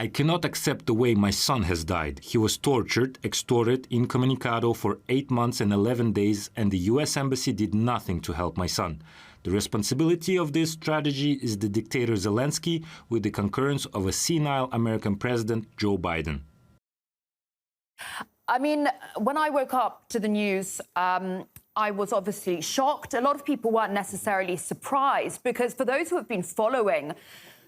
I cannot accept the way my son has died. He was tortured, extorted, incommunicado for 8 months and 11 days, and the US Embassy did nothing to help my son. The responsibility of this tragedy is the dictator Zelensky, with the concurrence of a senile American president, Joe Biden. I mean, when I woke up to the news, I was obviously shocked. A lot of people weren't necessarily surprised, because for those who have been following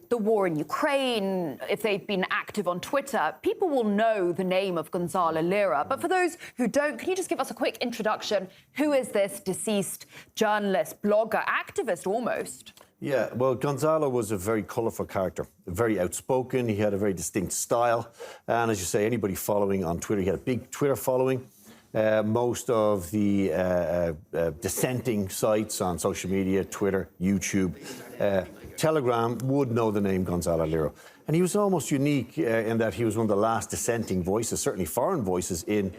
the war in Ukraine, if they've been active on Twitter, people will know the name of Gonzalo Lira. But for those who don't, can you just give us a quick introduction? Who is this deceased journalist, blogger, activist almost? Yeah, well, Gonzalo was a very colourful character, very outspoken. He had a very distinct style. And as you say, anybody following on Twitter, he had a big Twitter following. Most of the dissenting sites on social media, Twitter, YouTube, Telegram, would know the name Gonzalo Lira. And he was almost unique in that he was one of the last dissenting voices, certainly foreign voices, in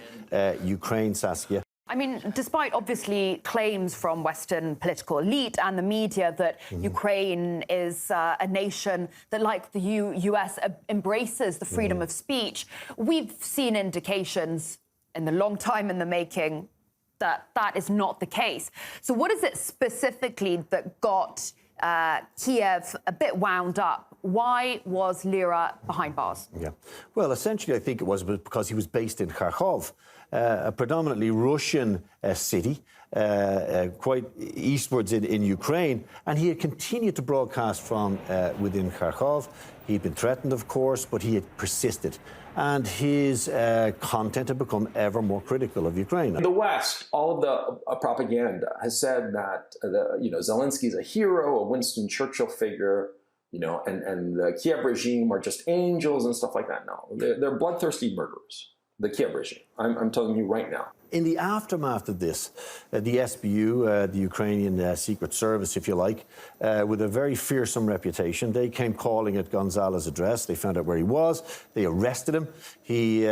Ukraine, Saskia. I mean, despite obviously claims from Western political elite and the media that Ukraine is a nation that, like the US, embraces the freedom of speech, we've seen indications in the long time in the making that that is not the case. So what is it specifically that got Kiev a bit wound up? Why was Lira behind bars? Yeah, well, essentially, I think it was because he was based in Kharkov, a predominantly Russian city, quite eastwards in Ukraine, and he had continued to broadcast from within Kharkov. He'd been threatened, of course, but he had persisted, and his content had become ever more critical of Ukraine. The West, all of the propaganda has said that Zelensky is a hero, a Winston Churchill figure, and the Kiev regime are just angels and stuff like that. No, they're bloodthirsty murderers. The Kiev regime. I'm telling you right now. In the aftermath of this, the SBU, the Ukrainian Secret Service, if you like, with a very fearsome reputation, they came calling at Gonzalo's address. They found out where he was. They arrested him. He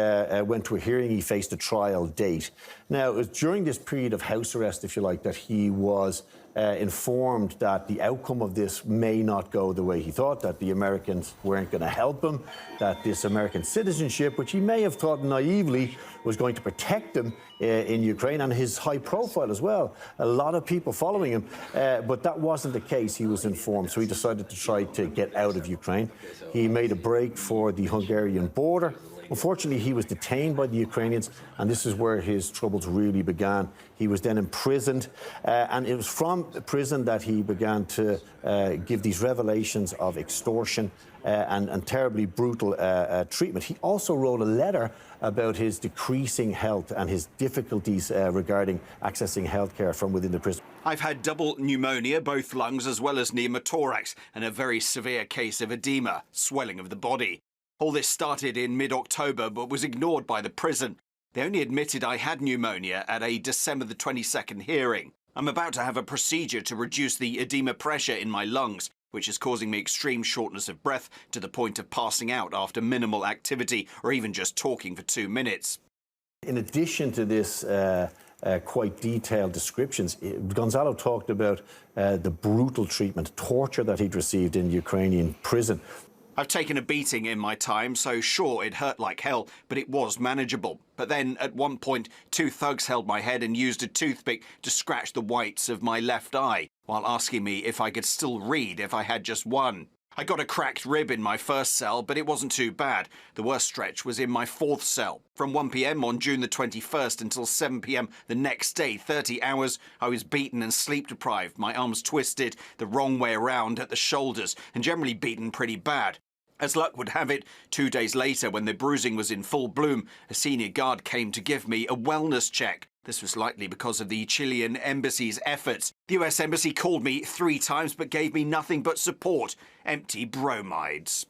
went to a hearing. He faced a trial date. Now, it was during this period of house arrest, if you like, that he was informed that the outcome of this may not go the way he thought, that the Americans weren't going to help him, that this American citizenship, which he may have thought naively was going to protect him in Ukraine, and his high profile as well. A lot of people following him, but that wasn't the case, he was informed, so he decided to try to get out of Ukraine. He made a break for the Hungarian border. Unfortunately, he was detained by the Ukrainians, and this is where his troubles really began. He was then imprisoned, and it was from prison that he began to give these revelations of extortion and terribly brutal treatment. He also wrote a letter about his decreasing health and his difficulties regarding accessing healthcare from within the prison. I've had double pneumonia, both lungs as well as pneumothorax, and a very severe case of edema, swelling of the body. All this started in mid-October, but was ignored by the prison. They only admitted I had pneumonia at a December the 22nd hearing. I'm about to have a procedure to reduce the edema pressure in my lungs, which is causing me extreme shortness of breath to the point of passing out after minimal activity or even just talking for 2 minutes. In addition to this quite detailed descriptions, Gonzalo talked about the brutal treatment, torture that he'd received in Ukrainian prison. I've taken a beating in my time, so sure, it hurt like hell, but it was manageable. But then, at one point, 2 thugs held my head and used a toothpick to scratch the whites of my left eye, while asking me if I could still read if I had just one. I got a cracked rib in my first cell, but it wasn't too bad. The worst stretch was in my 4th cell. From 1 p.m. on June the 21st until 7 p.m. the next day, 30 hours, I was beaten and sleep-deprived, my arms twisted the wrong way around at the shoulders, and generally beaten pretty bad. As luck would have it, 2 days later, when the bruising was in full bloom, a senior guard came to give me a wellness check. This was likely because of the Chilean embassy's efforts. The US embassy called me 3 times but gave me nothing but support, empty bromides.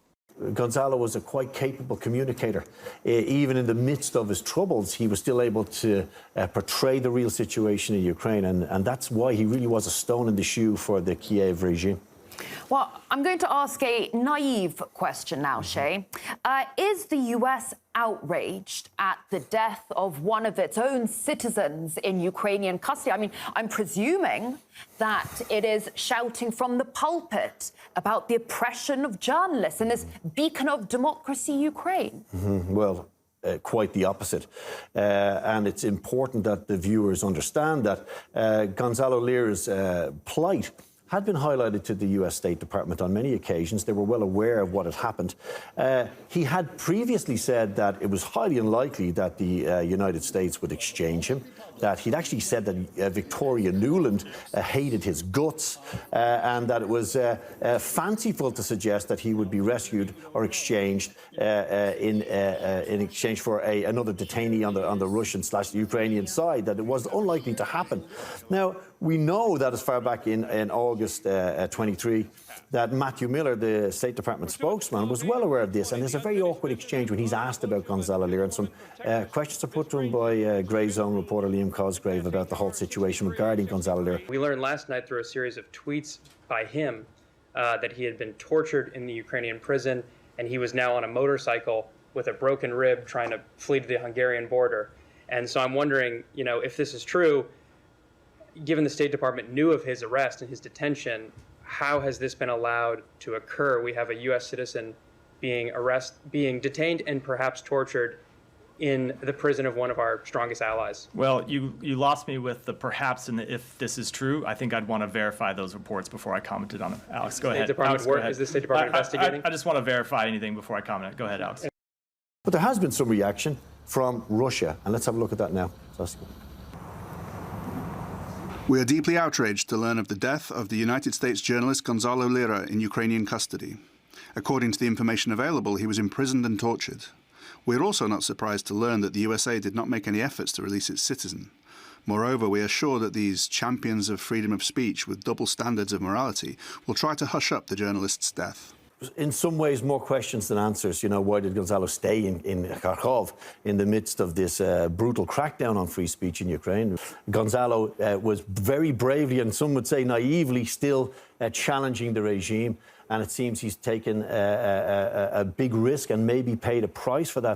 Gonzalo was a quite capable communicator. Even in the midst of his troubles, he was still able to portray the real situation in Ukraine, and that's why he really was a stone in the shoe for the Kiev regime. Well, I'm going to ask a naive question now, Shay. Is the US outraged at the death of one of its own citizens in Ukrainian custody? I mean, I'm presuming that it is shouting from the pulpit about the oppression of journalists in this beacon of democracy, Ukraine. Well, quite the opposite. And it's important that the viewers understand that Gonzalo Lira's plight had been highlighted to the US State Department on many occasions. They were well aware of what had happened. He had previously said that it was highly unlikely that the United States would exchange him, that he'd actually said that Victoria Nuland hated his guts, and that it was fanciful to suggest that he would be rescued or exchanged in exchange for another detainee on the Russian/Ukrainian side, that it was unlikely to happen. Now, we know that as far back in August 23, that Matthew Miller, the State Department spokesman, was well aware of this, and there's a very awkward exchange when he's asked about Gonzalo Lira, and some questions are put to him by Grey Zone reporter Liam Cosgrave about the whole situation regarding Gonzalo Lira. We learned last night through a series of tweets by him that he had been tortured in the Ukrainian prison, and he was now on a motorcycle with a broken rib trying to flee to the Hungarian border. And so I'm wondering, you know, if this is true, given the State Department knew of his arrest and his detention, how has this been allowed to occur? We have a U.S. citizen being detained and perhaps tortured in the prison of one of our strongest allies. Well, you lost me with the perhaps and the if this is true. I think I'd want to verify those reports before I commented on it. Alex, go ahead. Alex, go ahead. Is the State Department investigating? I just want to verify anything before I comment. Go ahead, Alex. But there has been some reaction from Russia, and let's have a look at that now. We are deeply outraged to learn of the death of the United States journalist Gonzalo Lira in Ukrainian custody. According to the information available, he was imprisoned and tortured. We are also not surprised to learn that the USA did not make any efforts to release its citizen. Moreover, we are sure that these champions of freedom of speech with double standards of morality will try to hush up the journalist's death. In some ways, more questions than answers. You know, why did Gonzalo stay in Kharkov in the midst of this brutal crackdown on free speech in Ukraine? Gonzalo was very bravely, and some would say naively, still challenging the regime. And it seems he's taken a big risk and maybe paid a price for that.